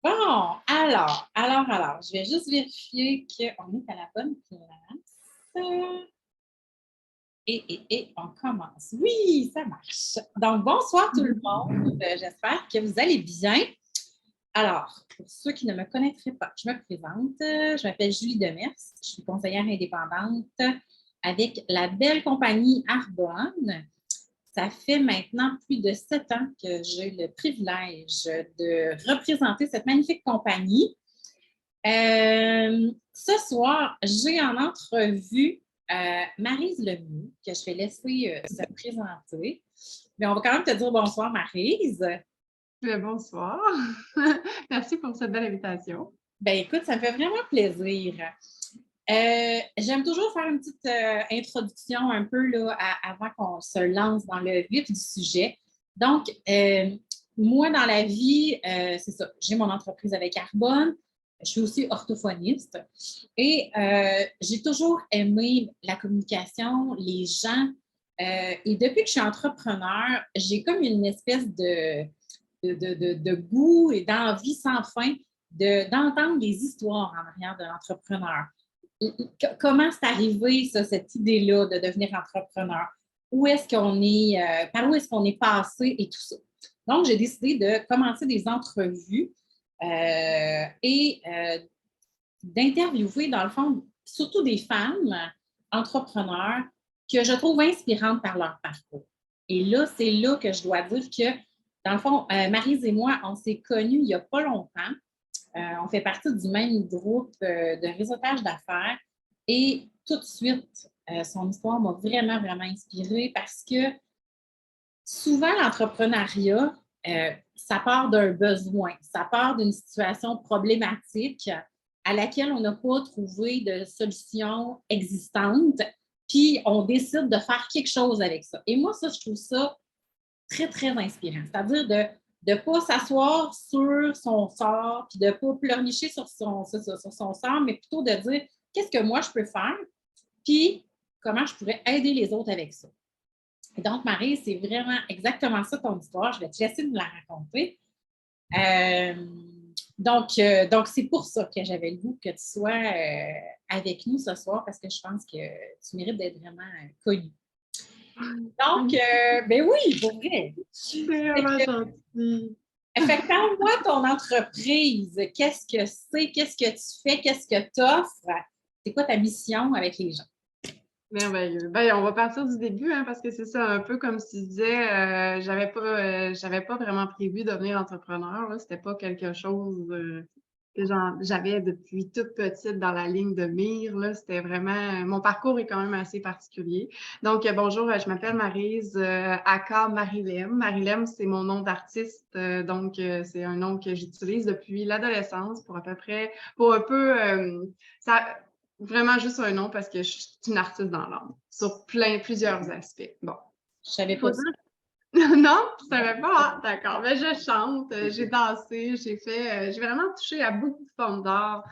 Bon, je vais juste vérifier qu'on est à la bonne place. Et on commence. Oui, ça marche. Donc, bonsoir tout le monde. J'espère que vous allez bien. Alors, pour ceux qui ne me connaîtraient pas, je me présente. Je m'appelle Julie Demers. Je suis conseillère indépendante avec la belle compagnie Arbonne. Ça fait maintenant plus de 7 ans que j'ai le privilège de représenter cette magnifique compagnie. Ce soir, j'ai en entrevue Maryse Lemieux, que je vais laisser se présenter. Mais on va quand même te dire bonsoir, Maryse. Bonsoir. Merci pour cette belle invitation. Ben écoute, ça me fait vraiment plaisir. J'aime toujours faire une petite introduction un peu là, avant qu'on se lance dans le vif du sujet. Donc, moi, dans la vie, c'est ça, j'ai mon entreprise avec Arbonne. Je suis aussi orthophoniste et j'ai toujours aimé la communication, les gens. Et depuis que je suis entrepreneur, j'ai comme une espèce de goût et d'envie sans fin d'entendre des histoires en arrière de l'entrepreneur. Comment c'est arrivé, ça, cette idée-là de devenir entrepreneur? Où est-ce qu'on est, par où est-ce qu'on est passé et tout ça? Donc, j'ai décidé de commencer des entrevues et d'interviewer, dans le fond, surtout des femmes entrepreneurs que je trouve inspirantes par leur parcours. Et là, c'est là que je dois dire que, dans le fond, Maryse et moi, on s'est connus il n'y a pas longtemps. On fait partie du même groupe de réseautage d'affaires et tout de suite, son histoire m'a vraiment, vraiment inspirée parce que souvent, l'entrepreneuriat, ça part d'un besoin, ça part d'une situation problématique à laquelle on n'a pas trouvé de solution existante, puis on décide de faire quelque chose avec ça. Et moi, ça, je trouve ça très, très inspirant. C'est-à-dire de ne pas s'asseoir sur son sort, puis de ne pas pleurnicher sur son sort, mais plutôt de dire qu'est-ce que moi je peux faire, puis comment je pourrais aider les autres avec ça. Et donc, Marie, c'est vraiment exactement ça ton histoire. Je vais te laisser nous la raconter. Donc, c'est pour ça que j'avais le goût que tu sois avec nous ce soir, parce que je pense que tu mérites d'être vraiment connue. Donc, ben oui, pour vrai. C'est vraiment gentil. Fait que parle-moi de ton entreprise. Qu'est-ce que c'est? Qu'est-ce que tu fais? Qu'est-ce que tu offres? C'est quoi ta mission avec les gens? Merveilleux. Ben, on va partir du début, hein, parce que c'est ça, un peu comme tu disais, j'avais pas vraiment prévu de devenir entrepreneur, là. C'était pas quelque chose que j'avais depuis toute petite dans la ligne de mire, là. C'était vraiment, mon parcours est quand même assez particulier. Donc, bonjour, je m'appelle Maryse, aka Marilem. Marilem, c'est mon nom d'artiste, donc c'est un nom que j'utilise depuis l'adolescence pour à peu près, pour un peu, ça, vraiment juste un nom parce que je suis une artiste dans l'âme, sur plusieurs aspects. Bon, Je savais faut pas ça. dire non, tu savais pas? Ah, d'accord. Mais je chante, j'ai dansé, j'ai vraiment touché à beaucoup de formes d'art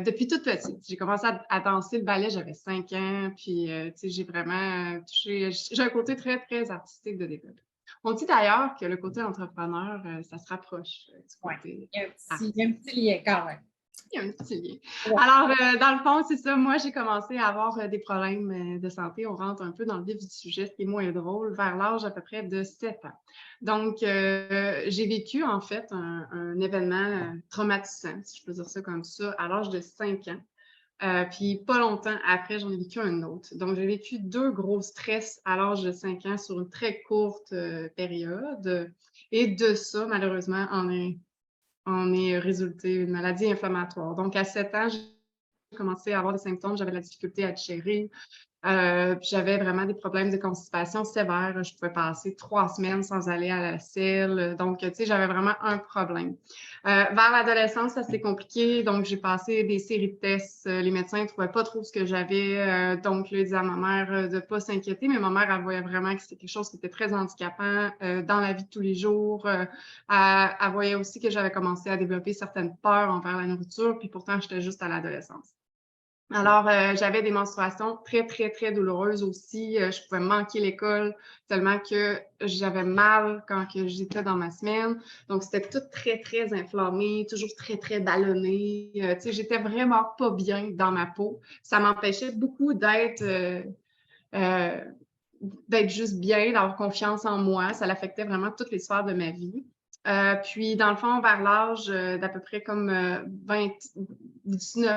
depuis toute petite. J'ai commencé à danser le ballet, j'avais 5 ans, puis tu sais, j'ai vraiment touché. J'ai un côté très, très artistique de développer. On dit d'ailleurs que le côté entrepreneur, ça se rapproche du Oui, côté il y a un petit lien quand même. il y a un petit lien. Ouais. Alors, dans le fond, c'est ça. Moi, j'ai commencé à avoir des problèmes de santé. On rentre un peu dans le vif du sujet, ce qui est moins drôle, vers l'âge à peu près de 7 ans. Donc, j'ai vécu, en fait, un événement traumatisant, si je peux dire ça comme ça, à l'âge de 5 ans. Puis, pas longtemps après, j'en ai vécu un autre. Donc, j'ai vécu 2 gros stress à l'âge de 5 ans sur une très courte période. Et de ça, malheureusement, en est résulté une maladie inflammatoire. Donc, à 7 ans, j'ai commencé à avoir des symptômes, j'avais de la difficulté à digérer, puis j'avais vraiment des problèmes de constipation sévères. Je pouvais passer 3 semaines sans aller à la selle. Donc, tu sais, j'avais vraiment un problème. Vers l'adolescence, ça s'est compliqué. Donc, j'ai passé des séries de tests. Les médecins ne trouvaient pas trop ce que j'avais. Donc, ils disaient à ma mère de ne pas s'inquiéter. Mais ma mère, elle voyait vraiment que c'était quelque chose qui était très handicapant dans la vie de tous les jours. Elle voyait aussi que j'avais commencé à développer certaines peurs envers la nourriture. Puis pourtant, j'étais juste à l'adolescence. Alors, j'avais des menstruations très, très, très douloureuses aussi. Je pouvais manquer l'école tellement que j'avais mal quand j'étais dans ma semaine. Donc, c'était tout très, très inflammé, toujours très, très ballonné. Tu sais, j'étais vraiment pas bien dans ma peau. Ça m'empêchait beaucoup euh, d'être juste bien, d'avoir confiance en moi. Ça l'affectait vraiment toutes les sphères de ma vie. Puis, dans le fond, vers l'âge d'à peu près comme 19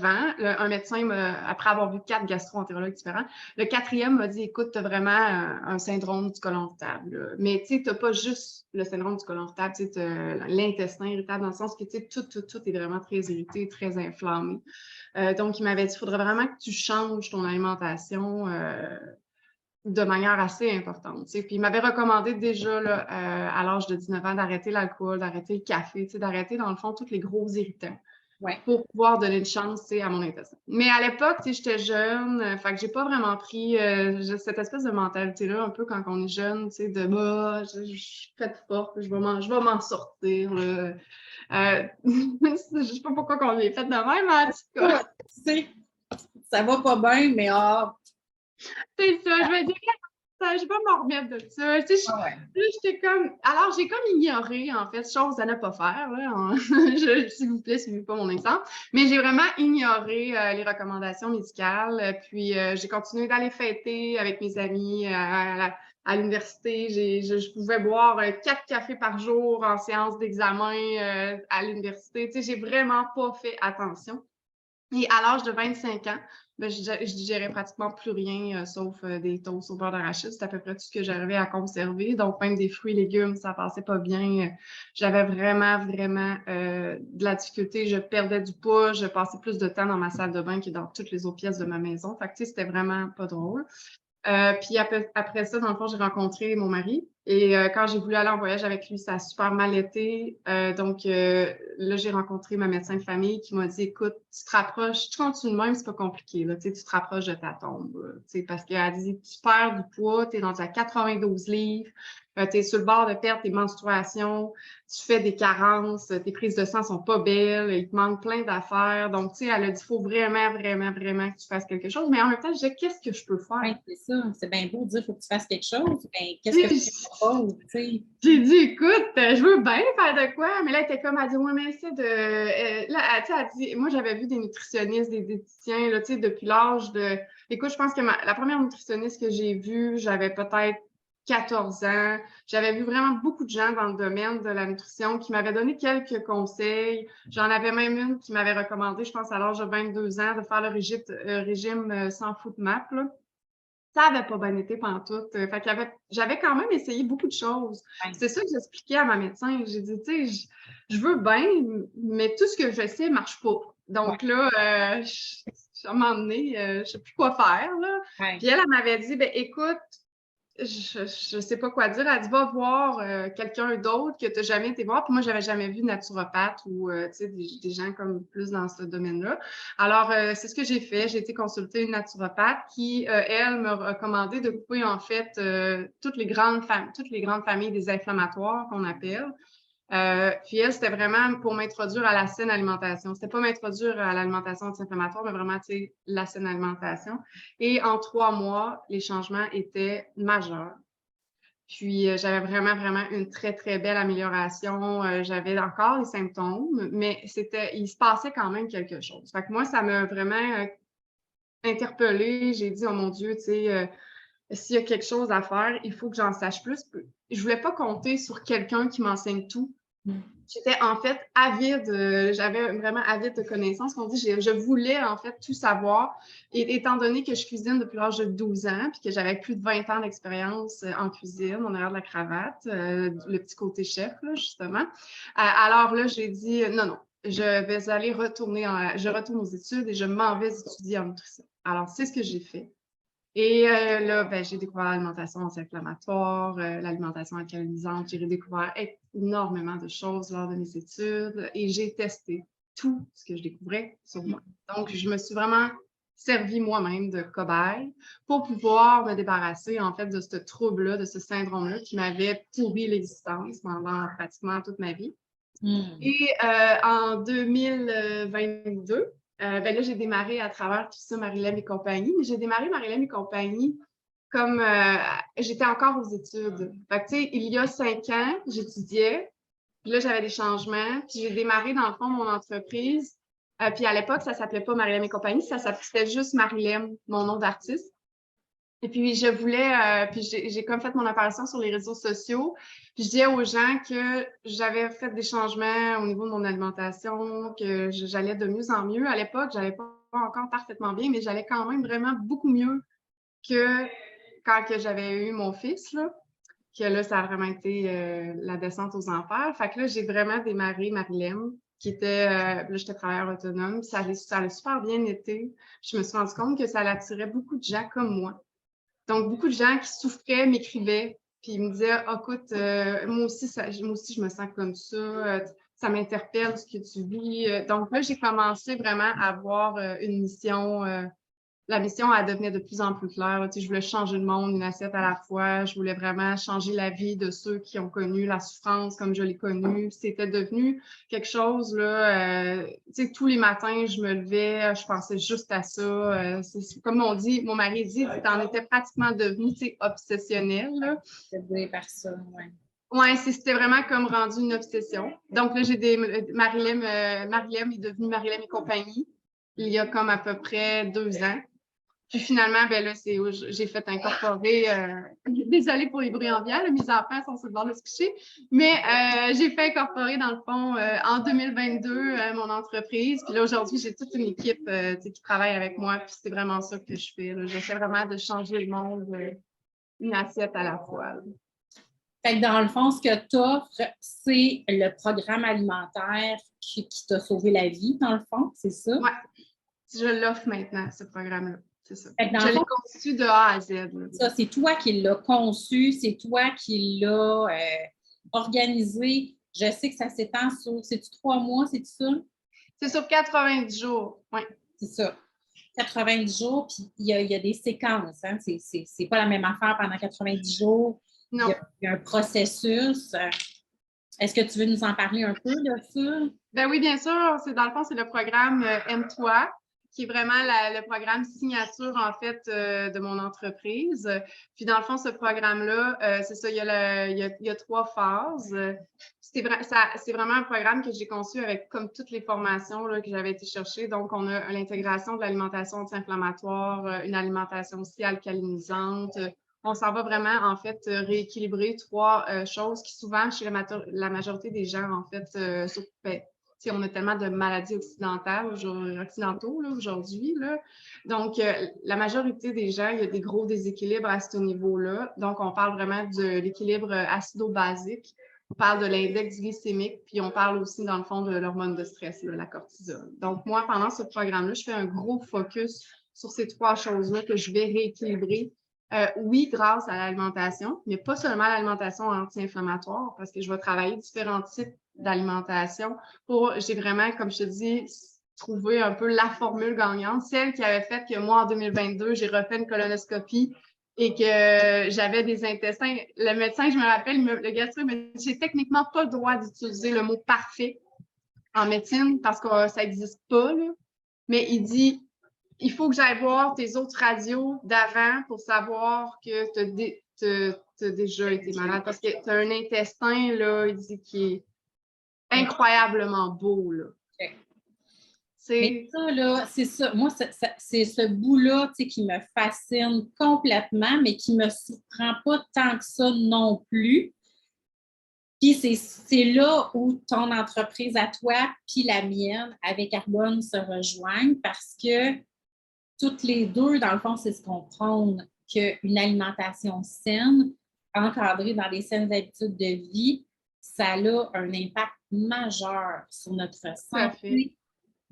ans, un médecin, après avoir vu 4 gastro-entérologues différents, le quatrième m'a dit, écoute, tu as vraiment un syndrome du côlon irritable. Mais tu sais, tu n'as pas juste le syndrome du côlon irritable, tu sais, l'intestin irritable dans le sens que tu sais, tout est vraiment très irrité, très inflammé. Donc, il m'avait dit, il faudrait vraiment que tu changes ton alimentation de manière assez importante. Tu sais. Puis il m'avait recommandé déjà là, à l'âge de 19 ans d'arrêter l'alcool, d'arrêter le café, tu sais, d'arrêter dans le fond tous les gros irritants Ouais. pour pouvoir donner une chance tu sais, à mon intestin. Mais à l'époque, tu sais, j'étais jeune, fait que j'ai pas vraiment pris cette espèce de mentalité-là, un peu quand on est jeune, tu sais, de bah, je suis faite forte, je vais m'en sortir. Je sais pas pourquoi on est fait de même, mais en tout cas. Tu sais, ça va pas bien, mais C'est ça, je vais dire ça, je vais m'en remettre de ça. Tu sais, ouais. j'étais comme. Alors, j'ai comme ignoré, en fait, chose à ne pas faire. Là, s'il vous plaît, suivez pas mon exemple. Mais j'ai vraiment ignoré les recommandations médicales. Puis, j'ai continué d'aller fêter avec mes amis à l'université. Je pouvais boire 4 cafés par jour en séance d'examen à l'université. Tu sais, j'ai vraiment pas fait attention. Et à l'âge de 25 ans, ben, je digérais pratiquement plus rien sauf des toasts au beurre d'arachide. C'est à peu près tout ce que j'arrivais à conserver. Donc, même des fruits et légumes, ça passait pas bien. J'avais vraiment de la difficulté. Je perdais du poids. Je passais plus de temps dans ma salle de bain que dans toutes les autres pièces de ma maison. Fait que, tu sais, c'était vraiment pas drôle. Puis après ça, dans le fond, j'ai rencontré mon mari. Et quand j'ai voulu aller en voyage avec lui, ça a super mal été. Donc là, j'ai rencontré ma médecin de famille qui m'a dit, écoute, tu te rapproches, tu continues de même, c'est pas compliqué. Là, tu te rapproches de ta tombe. Parce qu'elle dit, tu perds du poids, tu es rendu à 92 livres, tu es sur le bord de perdre tes menstruations, tu fais des carences, tes prises de sang sont pas belles, il te manque plein d'affaires. Donc, tu sais, elle a dit, il faut vraiment que tu fasses quelque chose. Mais en même temps, je disais, qu'est-ce que je peux faire? Ouais, c'est ça. C'est bien beau de dire qu'il faut que tu fasses quelque chose. Ben, qu'est-ce que tu proposes, tu sais? J'ai dit, écoute, je veux bien faire de quoi, mais là, elle était comme, elle dit, ouais, mais c'est de. Là, tu sais, elle dit, moi, j'avais vu des nutritionnistes, des diététiciens, là, tu sais, depuis l'âge de. Écoute, je pense que la première nutritionniste que j'ai vue, j'avais peut-être 14 ans. J'avais vu vraiment beaucoup de gens dans le domaine de la nutrition qui m'avaient donné quelques conseils. J'en avais même une qui m'avait recommandé, je pense, à l'âge de 22 ans, de faire le régime sans food-map, là. Ça n'avait pas bien été pantoute. Fait qu'il j'avais quand même essayé beaucoup de choses. Ouais. C'est ça que j'expliquais à ma médecin. J'ai dit, tu sais, je veux bien, mais tout ce que je sais ne marche pas. Donc là, à un moment donné, je ne sais plus quoi faire. Là. Ouais. Puis elle m'avait dit, ben écoute, je sais pas quoi dire. Elle dit, va voir quelqu'un d'autre que tu n'as jamais été voir. Puis moi, j'avais jamais vu de naturopathe ou tu sais, des gens comme plus dans ce domaine-là. Alors, c'est ce que j'ai fait. J'ai été consulter une naturopathe qui, elle, m'a recommandé de couper en fait toutes les grandes familles des inflammatoires qu'on appelle. Puis elle, c'était vraiment pour m'introduire à la saine alimentation. C'était pas m'introduire à l'alimentation anti-inflammatoire, mais vraiment, tu sais, la saine alimentation. Et en 3 mois, les changements étaient majeurs. Puis j'avais vraiment une très, très belle amélioration. J'avais encore les symptômes, mais il se passait quand même quelque chose. Fait que moi, ça m'a vraiment interpellée. J'ai dit, oh mon Dieu, tu sais, s'il y a quelque chose à faire, il faut que j'en sache plus. Je voulais pas compter sur quelqu'un qui m'enseigne tout. J'étais en fait avide, j'avais vraiment avide de connaissances. On dit, je voulais en fait tout savoir. Et étant donné que je cuisine depuis l'âge de 12 ans, puis que j'avais plus de 20 ans d'expérience en cuisine, en arrière de la cravate, le petit côté chef, là, justement. Alors là, j'ai dit, non, je vais aller je retourne aux études et je m'en vais étudier en nutrition. Alors, c'est ce que j'ai fait. Et là, ben, j'ai découvert l'alimentation anti-inflammatoire, l'alimentation alcalinisante. J'ai redécouvert énormément de choses lors de mes études et j'ai testé tout ce que je découvrais sur moi. Donc, je me suis vraiment servi moi-même de cobaye pour pouvoir me débarrasser, en fait, de ce trouble-là, de ce syndrome-là qui m'avait pourri l'existence pendant pratiquement toute ma vie. Et en 2022, Ben là, j'ai démarré à travers tout ça Marilyn et compagnie. Mais j'ai démarré Marilyn et compagnie comme j'étais encore aux études. Fait que, tu sais, il y a 5 ans, j'étudiais. Puis là, j'avais des changements. Puis j'ai démarré, dans le fond, mon entreprise. Puis à l'époque, ça s'appelait pas Marilyn et compagnie. C'était juste Marilyn, mon nom d'artiste. Et puis, je voulais, puis j'ai comme fait mon apparition sur les réseaux sociaux. Puis, je disais aux gens que j'avais fait des changements au niveau de mon alimentation, que j'allais de mieux en mieux. À l'époque, j'allais pas encore parfaitement bien, mais j'allais quand même vraiment beaucoup mieux que quand que j'avais eu mon fils, là. Que là, ça a vraiment été la descente aux enfers. Fait que là, j'ai vraiment démarré Marilyn, qui était, là, j'étais travailleur autonome. Ça allait super bien été. Je me suis rendu compte que ça attirait beaucoup de gens comme moi. Donc, beaucoup de gens qui souffraient m'écrivaient, puis ils me disaient, ah, écoute, moi aussi, je me sens comme ça, ça m'interpelle ce que tu vis. Donc là, j'ai commencé vraiment à avoir une mission. La mission, elle devenait de plus en plus claire. Tu sais, je voulais changer le monde, une assiette à la fois. Je voulais vraiment changer la vie de ceux qui ont connu la souffrance comme je l'ai connue. C'était devenu quelque chose, là, tu sais, tous les matins, je me levais, je pensais juste à ça. Comme on dit, mon mari dit, t'en étais pratiquement devenu, tu sais, obsessionnel, là. C'est doué par ça, ouais. Ouais, c'était vraiment comme rendu une obsession. Donc là, Marilyn est devenue Marilyn et compagnie il y a comme à peu près 2 ans. Puis finalement, ben là, c'est où j'ai fait incorporer, désolée pour les bruits ambiants, là, mes enfants sont sur le bord de se coucher, mais j'ai fait incorporer, dans le fond, en 2022, mon entreprise. Puis là, aujourd'hui, j'ai toute une équipe tu sais, qui travaille avec moi, puis c'est vraiment ça que je fais. J'essaie vraiment de changer le monde, une assiette à la fois. Là. Fait que dans le fond, ce que tu offres, c'est le programme alimentaire qui t'a sauvé la vie, dans le fond, c'est ça? Oui, je l'offre maintenant, ce programme-là. C'est ça. Fait que dans Je le l'ai fond, conçu de A à Z. Là. ça, c'est toi qui l'as conçu, c'est toi qui l'as organisé. Je sais que ça s'étend sur, c'est-tu 3 mois, c'est ça? C'est sur 90 jours, oui. C'est ça. 90 jours, puis il y a des séquences. Hein? C'est pas la même affaire pendant 90 jours. Non. Il y a un processus. Est-ce que tu veux nous en parler un peu de ça? Ben oui, bien sûr. Dans le fond, c'est le programme Aime-toi, qui est vraiment le programme signature, en fait, de mon entreprise. Puis, dans le fond, ce programme-là, c'est ça, il y a 3 phases. C'est vraiment un programme que j'ai conçu avec, comme toutes les formations là, que j'avais été chercher. Donc, on a l'intégration de l'alimentation anti-inflammatoire, une alimentation aussi alcalinisante. On s'en va vraiment, en fait, rééquilibrer 3 choses qui, souvent, chez la majorité des gens, en fait, on a tellement de maladies occidentaux là, aujourd'hui. Là. Donc, la majorité des gens, il y a des gros déséquilibres à ce niveau-là. Donc, on parle vraiment de l'équilibre acido-basique. On parle de l'index glycémique, puis on parle aussi, dans le fond, de l'hormone de stress, là, la cortisol. Donc, moi, pendant ce programme-là, je fais un gros focus sur ces 3 choses-là que je vais rééquilibrer. Oui, grâce à l'alimentation, mais pas seulement l'alimentation anti-inflammatoire, parce que je vais travailler différents types d'alimentation j'ai vraiment, comme je te dis, trouvé un peu la formule gagnante, celle qui avait fait que moi, en 2022, j'ai refait une colonoscopie et que j'avais des intestins. Le médecin, je me rappelle, le gastro, j'ai techniquement pas le droit d'utiliser le mot parfait en médecine parce que ça n'existe pas, là. Mais il dit, il faut que j'aille voir tes autres radios d'avant pour savoir que tu as déjà été malade parce que tu as un intestin, là, il dit, qui est incroyablement beau, là. Okay. Mais ça, là, c'est ça. Moi, c'est ce bout-là qui me fascine complètement, mais qui ne me surprend pas tant que ça non plus. Puis c'est là où ton entreprise à toi puis la mienne avec Arbonne se rejoignent parce que toutes les deux, dans le fond, c'est se comprendre qu'une alimentation saine, encadrée dans les saines habitudes de vie, ça a un impact majeur sur notre santé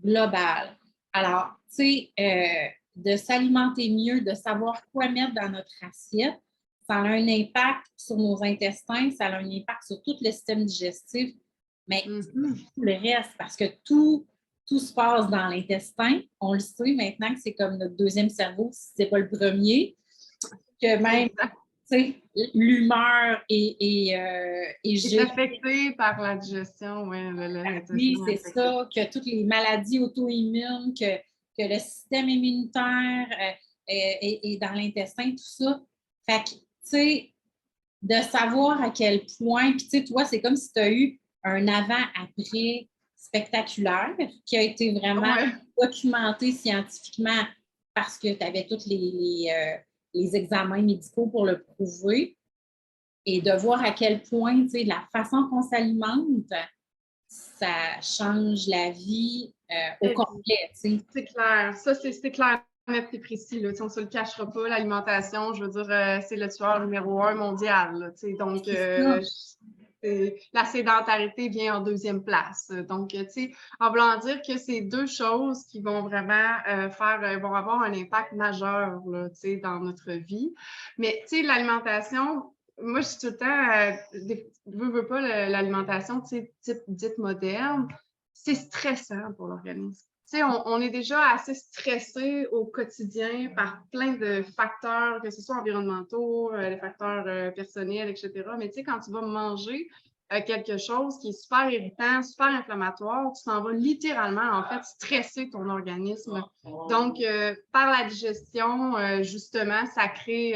globale. Alors, tu sais, de s'alimenter mieux, de savoir quoi mettre dans notre assiette, ça a un impact sur nos intestins, ça a un impact sur tout le système digestif, mais tout le reste, parce que tout se passe dans l'intestin. On le sait maintenant que c'est comme notre deuxième cerveau, si ce n'est pas le premier. Que même l'humeur est affecté par la digestion, oui, oui, c'est ça, que toutes les maladies auto-immunes, que le système immunitaire est dans l'intestin, tout ça. Fait que, tu sais, de savoir à quel point, puis tu sais, toi, c'est comme si tu as eu un avant-après spectaculaire qui a été vraiment documenté scientifiquement parce que tu avais tous les examens médicaux pour le prouver. Et de voir à quel point, tu sais, la façon qu'on s'alimente, ça change la vie au complet, tu sais. C'est clair. Ça, c'est clair, net et précis. Là. On ne se le cachera pas. L'alimentation, je veux dire, c'est le tueur numéro 1 mondial. Là, donc, la sédentarité vient en deuxième place. Donc, tu sais, en voulant dire que c'est deux choses qui vont vraiment vont avoir un impact majeur là, dans notre vie. Mais, tu sais, l'alimentation, moi, je suis tout le temps, veux pas, l'alimentation, type dite moderne, c'est stressant pour l'organisme. On est déjà assez stressé au quotidien par plein de facteurs, que ce soit environnementaux, les facteurs personnels, etc. Mais quand tu vas manger quelque chose qui est super irritant, super inflammatoire, tu t'en vas littéralement, en fait, stresser ton organisme. Donc, par la digestion, justement, ça crée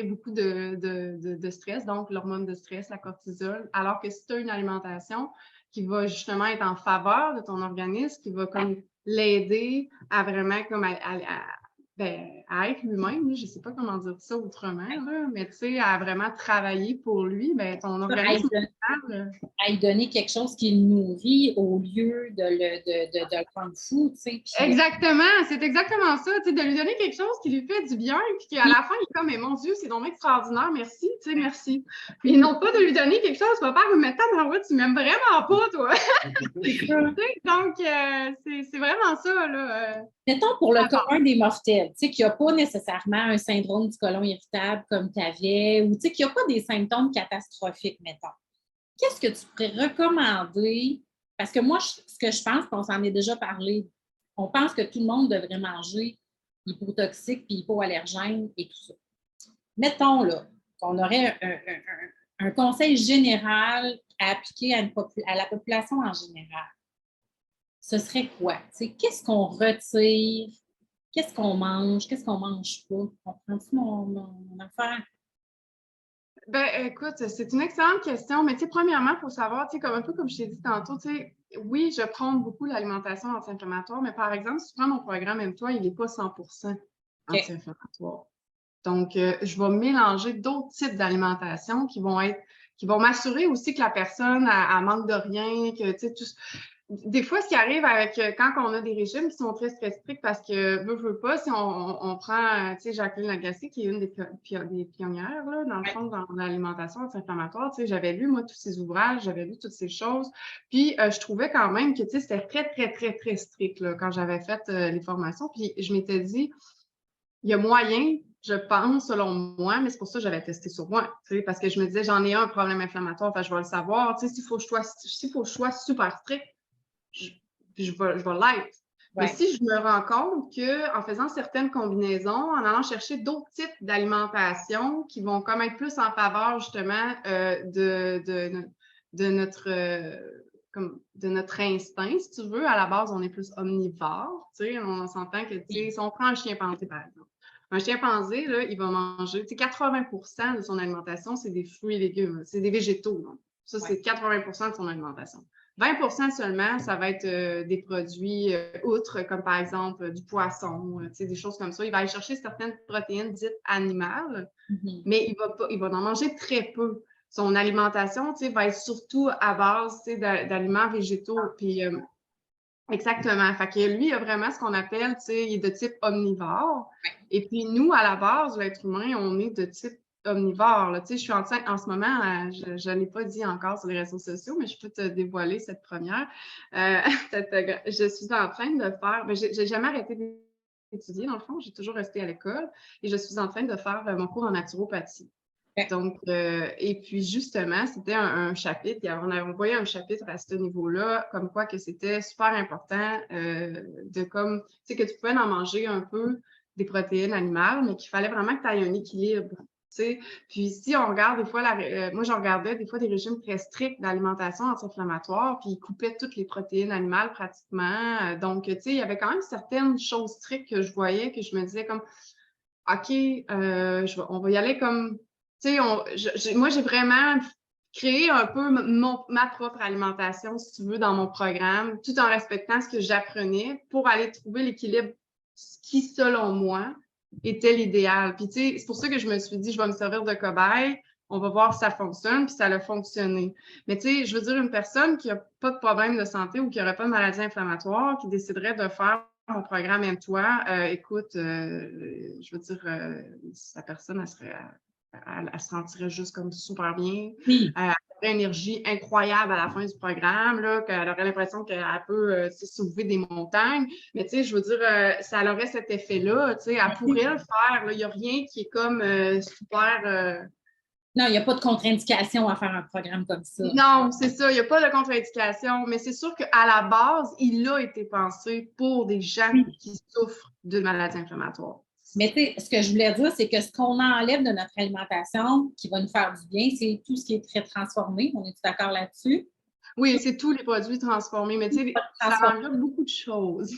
beaucoup de stress, donc l'hormone de stress, la cortisol, alors que si tu as une alimentation qui va justement être en faveur de ton organisme, qui va comme l'aider à vraiment comme à être lui-même, je ne sais pas comment dire ça autrement, là, mais tu sais, à vraiment travailler pour lui, ben, ton organisme à lui donner quelque chose qui le nourrit au lieu de le rendre fou, tu sais. Exactement, c'est exactement ça, tu sais, de lui donner quelque chose qui lui fait du bien, puis qu'à la fin, il est comme, mais mon Dieu, c'est donc extraordinaire, merci, tu sais, merci. Puis non pas de lui donner quelque chose, va pas me mettre à ma tu m'aimes vraiment pas, toi. Donc, c'est vraiment ça, là. Mettons pour le commun des mortels, tu sais, qu'il n'y a pas nécessairement un syndrome du côlon irritable comme tu avais, ou tu sais, qu'il n'y a pas des symptômes catastrophiques, mettons. Qu'est-ce que tu pourrais recommander? Parce que moi, ce que je pense, on s'en est déjà parlé, on pense que tout le monde devrait manger hypotoxique puis hypoallergène et tout ça. Mettons là qu'on aurait un conseil général à appliquer à la population en général. Ce serait quoi? Qu'est-ce qu'on retire? Qu'est-ce qu'on mange? Qu'est-ce qu'on mange pas? Comprends-tu mon affaire? Ben, écoute, c'est une excellente question, mais tu sais, premièrement, il faut savoir, tu sais, un peu comme je t'ai dit tantôt, tu sais, oui, je prends beaucoup l'alimentation anti-inflammatoire, mais par exemple, si tu prends mon programme Aime-toi, il n'est pas 100% anti-inflammatoire. Donc, je vais mélanger d'autres types d'alimentation qui vont m'assurer aussi que la personne, elle manque de rien, que, tu sais, des fois, ce qui arrive avec quand on a des régimes qui sont très stricts parce que, veut pas, si on prend, tu sais, Jacqueline Lagacé, qui est une des pionnières, là, dans le fond, dans l'alimentation anti-inflammatoire, tu sais, j'avais lu, moi, tous ses ouvrages, j'avais lu toutes ces choses, puis je trouvais quand même que, tu sais, c'était très, très, très, très strict, là, quand j'avais fait les formations, puis je m'étais dit, il y a moyen, je pense, selon moi, mais c'est pour ça que j'avais testé sur moi, tu sais, parce que je me disais, j'en ai un problème inflammatoire, enfin, je vais le savoir, tu sais, s'il faut que je sois super strict, je vais l'être. Mais si je me rends compte qu'en faisant certaines combinaisons, en allant chercher d'autres types d'alimentation qui vont comme être plus en faveur justement de notre instinct, si tu veux, à la base, on est plus omnivore. Tu sais, on s'entend que si on prend un chimpanzé, par exemple, un chimpanzé, là, il va manger 80% de son alimentation, c'est des fruits et légumes, c'est des végétaux. Donc. Ça, c'est 80% de son alimentation. 20% seulement, ça va être des produits outres, comme par exemple du poisson, des choses comme ça. Il va aller chercher certaines protéines dites animales, mais il va en manger très peu. Son alimentation va être surtout à base d'aliments végétaux. Puis, exactement. Fait que lui, il a vraiment ce qu'on appelle, il est de type omnivore. Et puis, nous, à la base, l'être humain, on est de type omnivore. Là. Je suis enceinte en ce moment, je ne l'ai pas dit encore sur les réseaux sociaux, mais je peux te dévoiler cette première. Je suis en train de faire, j'ai jamais arrêté d'étudier, dans le fond, j'ai toujours resté à l'école et je suis en train de faire mon cours en naturopathie. Donc, et puis justement, c'était un chapitre, on a envoyé un chapitre à ce niveau-là, comme quoi que c'était super important de comme, tu sais, que tu pouvais en manger un peu des protéines animales, mais qu'il fallait vraiment que tu aies un équilibre. sais. Puis si on regarde des fois, moi je regardais des fois des régimes très stricts d'alimentation anti-inflammatoire, puis ils coupaient toutes les protéines animales pratiquement. Donc, tu sais, il y avait quand même certaines choses strictes que je voyais, que je me disais comme, OK, on va y aller comme, tu sais, moi j'ai vraiment créé un peu ma propre alimentation, si tu veux, dans mon programme, tout en respectant ce que j'apprenais pour aller trouver l'équilibre qui, selon moi, était l'idéal. Puis, tu sais, c'est pour ça que je me suis dit, je vais me servir de cobaye, on va voir si ça fonctionne, puis ça a fonctionné. Mais, tu sais, je veux dire, une personne qui n'a pas de problème de santé ou qui n'aurait pas de maladie inflammatoire, qui déciderait de faire mon programme Aime-toi, écoute, je veux dire, sa personne, elle se sentirait juste comme super bien. Oui. Elle aurait une énergie incroyable à la fin du programme, là, qu'elle aurait l'impression qu'elle peut soulever des montagnes. Mais tu sais, je veux dire, ça aurait cet effet-là. Tu sais, elle pourrait le faire. Il n'y a rien qui est comme super. Non, il n'y a pas de contre-indication à faire un programme comme ça. Non, c'est ça. Il n'y a pas de contre-indication. Mais c'est sûr qu'à la base, il a été pensé pour des gens qui souffrent d'une maladie inflammatoire. Mais tu sais, ce que je voulais dire, c'est que ce qu'on enlève de notre alimentation qui va nous faire du bien, c'est tout ce qui est très transformé. On est d'accord là-dessus? Oui, c'est tous les produits transformés, mais tu sais, ça englobe beaucoup de choses.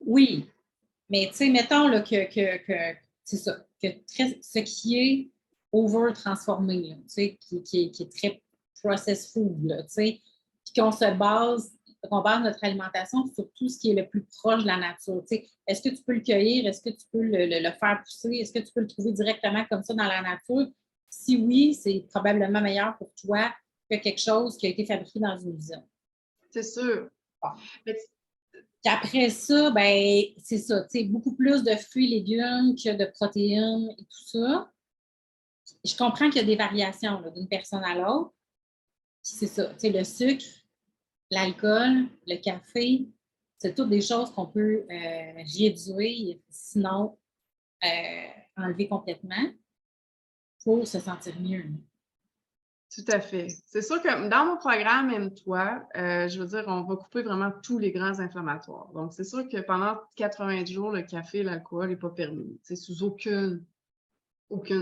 Oui, mais tu sais, mettons là, c'est ça, que ce qui est over-transformé, tu sais, qui est très processed food, là, tu sais, puis qu'on base notre alimentation sur tout ce qui est le plus proche de la nature. Tu sais. Est-ce que tu peux le cueillir? Est-ce que tu peux le faire pousser? Est-ce que tu peux le trouver directement comme ça dans la nature? Si oui, c'est probablement meilleur pour toi que quelque chose qui a été fabriqué dans une usine. C'est sûr. Bon. Puis après ça, ben, c'est ça, tu sais, beaucoup plus de fruits et légumes que de protéines et tout ça. Je comprends qu'il y a des variations d'une personne à l'autre. C'est ça, tu sais, le sucre, l'alcool, le café, c'est toutes des choses qu'on peut réduire, sinon enlever complètement pour se sentir mieux. Tout à fait. C'est sûr que dans mon programme Aime-toi, je veux dire, on va couper vraiment tous les grands inflammatoires. Donc, c'est sûr que pendant 90 jours, le café et l'alcool n'est pas permis. C'est sous aucune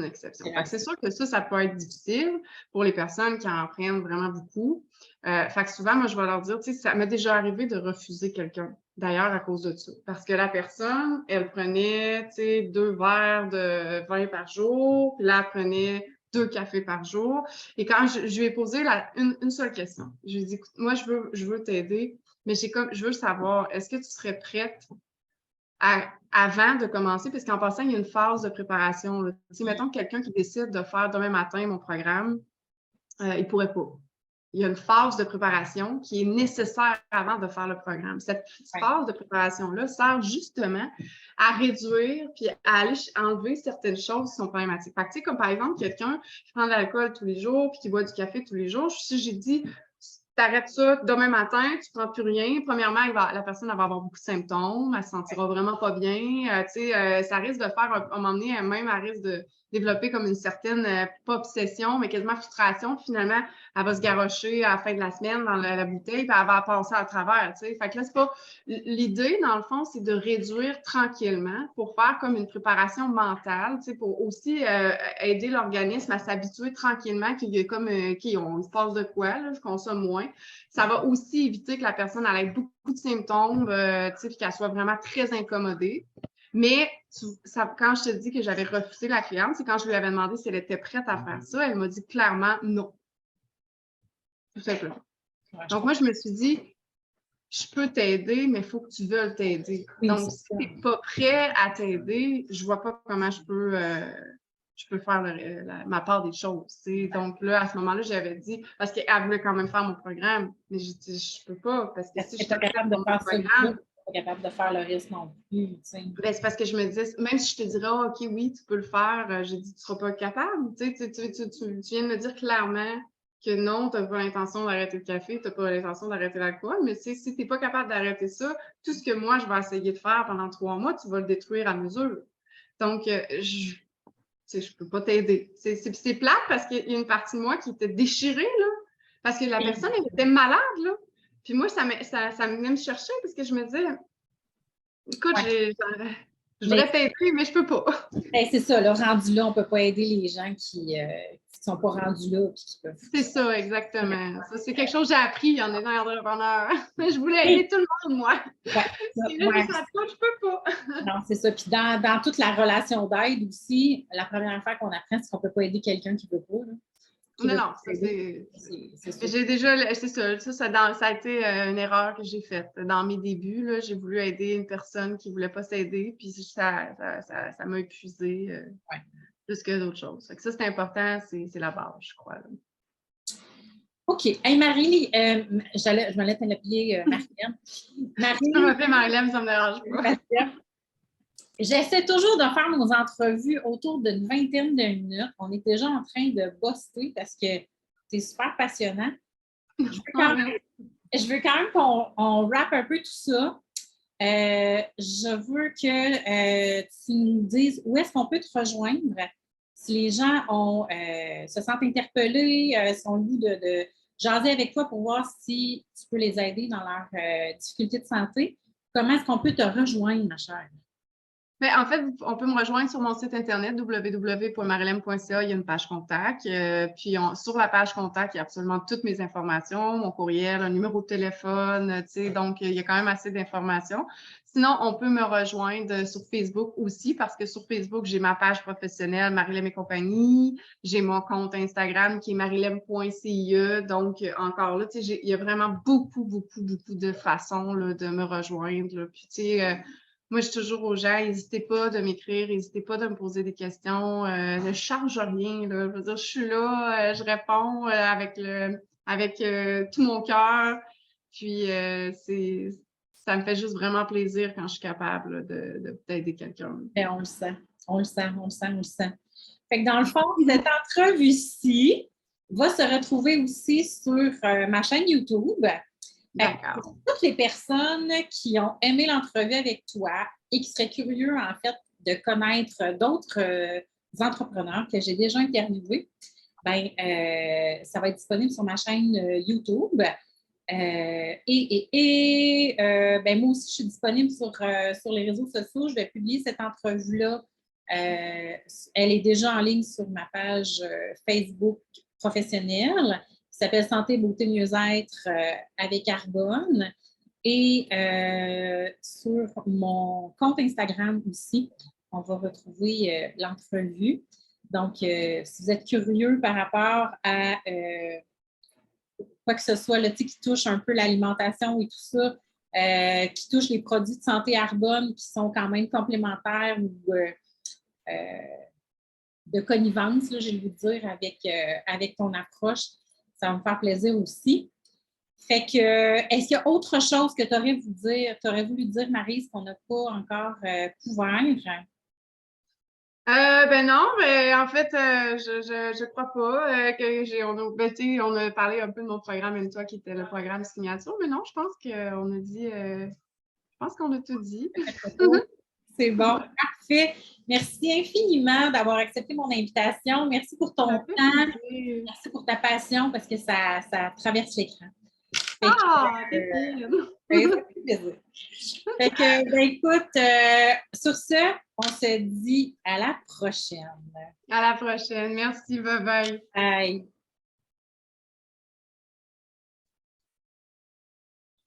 exception. C'est sûr que ça peut être difficile pour les personnes qui en prennent vraiment beaucoup. Fait que souvent, moi, je vais leur dire, tu sais, ça m'est déjà arrivé de refuser quelqu'un, d'ailleurs, à cause de ça. Parce que la personne, elle prenait, tu sais, 2 verres de vin par jour, puis là, elle prenait 2 cafés par jour. Et quand je lui ai posé une seule question, je lui ai dit, écoute, moi, je veux t'aider, mais je veux savoir, est-ce que tu serais prête avant de commencer, parce qu'en passant, il y a une phase de préparation. Si, mettons, quelqu'un qui décide de faire demain matin mon programme, il ne pourrait pas. Il y a une phase de préparation qui est nécessaire avant de faire le programme. Cette phase de préparation-là sert justement à réduire puis à aller enlever certaines choses qui sont problématiques. Fait que, tu sais, comme par exemple, quelqu'un qui prend de l'alcool tous les jours puis qui boit du café tous les jours, si j'ai dit t'arrêtes ça demain matin, tu ne prends plus rien. Premièrement, la personne va avoir beaucoup de symptômes, elle ne se sentira vraiment pas bien. Ça risque de faire, à un moment donné, même, elle risque de développer comme une certaine, pas obsession, mais quasiment frustration. Finalement, elle va se garrocher à la fin de la semaine dans la bouteille, puis elle va passer à travers. T'sais. Fait que là, c'est pas. L'idée, dans le fond, c'est de réduire tranquillement pour faire comme une préparation mentale, pour aussi aider l'organisme à s'habituer tranquillement qu'il y a comme on se passe de quoi, là, je consomme moins. Ça va aussi éviter que la personne ait beaucoup de symptômes, puis qu'elle soit vraiment très incommodée. Mais quand je te dis que j'avais refusé la cliente, c'est quand je lui avais demandé si elle était prête à faire ça, elle m'a dit clairement non. Tout simplement. Donc, moi, je me suis dit, je peux t'aider, mais il faut que tu veuilles t'aider. Oui, donc, si tu n'es pas prêt à t'aider, je ne vois pas comment je peux faire ma part des choses. T'sais. Donc là, à ce moment-là, j'avais dit, parce qu'elle voulait quand même faire mon programme, mais j'ai dit, je ne peux pas, parce que si je suis capable de faire ça, pas capable de faire le risque non plus. Ben, c'est parce que je me disais, même si je te dirais, oh, OK, oui, tu peux le faire, j'ai dit, tu ne seras pas capable. Tu viens de me dire clairement que non, tu n'as pas l'intention d'arrêter le café, tu n'as pas l'intention d'arrêter l'alcool, mais si tu n'es pas capable d'arrêter ça, tout ce que moi, je vais essayer de faire pendant 3 mois, tu vas le détruire à mesure. Donc, je ne peux pas t'aider. C'est plate parce qu'il y a une partie de moi qui était déchirée, là, parce que la personne, elle était malade, là. Puis moi, ça venait me chercher parce que je me disais, écoute, Je voudrais t'aider, mais je peux pas. Ben, c'est ça, là, rendu là, on ne peut pas aider les gens qui ne sont pas rendus là et qui peuvent. C'est ça, exactement. Ça, c'est quelque chose que j'ai appris en étant entrepreneur. Je voulais aider tout le monde, moi. Ouais, Si là, ouais. je peux pas. Non, c'est ça. Puis dans toute la relation d'aide aussi, la première affaire qu'on apprend, c'est qu'on ne peut pas aider quelqu'un qui ne veut pas. Là, non, ça c'est. J'ai déjà, c'est ça, ça a été une erreur que j'ai faite. Dans mes débuts, là, j'ai voulu aider une personne qui ne voulait pas s'aider, puis ça m'a épuisée plus que d'autres choses. Ça, c'est important, c'est la base, je crois. Là. OK. Hey, Marie, je m'allais t'appeler Marie-Lène. Tu peux m'appeler Marie-Lène, ça ne me dérange pas. J'essaie toujours de faire nos entrevues autour d'une vingtaine de minutes. On est déjà en train de bosser parce que c'est super passionnant. Je veux quand même qu'on wrap un peu tout ça. Je veux que tu nous dises où est-ce qu'on peut te rejoindre si les gens se sentent interpellés, sont le goût de jaser avec toi pour voir si tu peux les aider dans leurs difficultés de santé. Comment est-ce qu'on peut te rejoindre, ma chère? Bien, en fait, on peut me rejoindre sur mon site internet www.marilem.ca. Il y a une page contact. Puis sur la page contact, il y a absolument toutes mes informations, mon courriel, un numéro de téléphone, donc il y a quand même assez d'informations. Sinon, on peut me rejoindre sur Facebook aussi parce que sur Facebook, j'ai ma page professionnelle Marilem et compagnie. J'ai mon compte Instagram qui est marilem.cie. Donc, encore là, il y a vraiment beaucoup de façons là, de me rejoindre. Là. Puis, tu sais, moi, je dis toujours aux gens, n'hésitez pas de m'écrire, n'hésitez pas de me poser des questions. Ne charge rien. Là. Je veux dire, je suis là, je réponds avec tout mon cœur. Puis, ça me fait juste vraiment plaisir quand je suis capable d'aider quelqu'un. Bien, on le sent. On le sent. Fait que dans le fond, cette entrevue-ci va se retrouver aussi sur ma chaîne YouTube. D'accord. Pour toutes les personnes qui ont aimé l'entrevue avec toi et qui seraient curieux, en fait, de connaître d'autres entrepreneurs que j'ai déjà interviewés, ben, ça va être disponible sur ma chaîne YouTube. Ben, moi aussi, je suis disponible sur les réseaux sociaux. Je vais publier cette entrevue-là. Elle est déjà en ligne sur ma page Facebook professionnelle qui s'appelle Santé, Beauté, Mieux-être avec Arbonne. Et sur mon compte Instagram aussi, on va retrouver l'entrevue. Donc, si vous êtes curieux par rapport à quoi que ce soit là, qui touche un peu l'alimentation et tout ça, qui touche les produits de santé Arbonne qui sont quand même complémentaires ou de connivence, là, j'ai le goût de dire, avec ton approche, ça va me faire plaisir aussi. Fait que, est-ce qu'il y a autre chose que tu aurais voulu dire, Maryse, qu'on n'a pas encore couvert? Ben non, mais en fait, je crois pas on a parlé un peu de mon programme et toi qui était le programme signature, mais non, je pense qu'on a dit, je pense qu'on a tout dit. C'est bon, parfait. Merci infiniment d'avoir accepté mon invitation. Merci pour ton temps. Merci pour ta passion parce que ça traverse l'écran. Ah, t'es fine! Ça fait plaisir. Fait que, ben, écoute, sur ce, on se dit à la prochaine. À la prochaine. Merci, bye bye. Bye.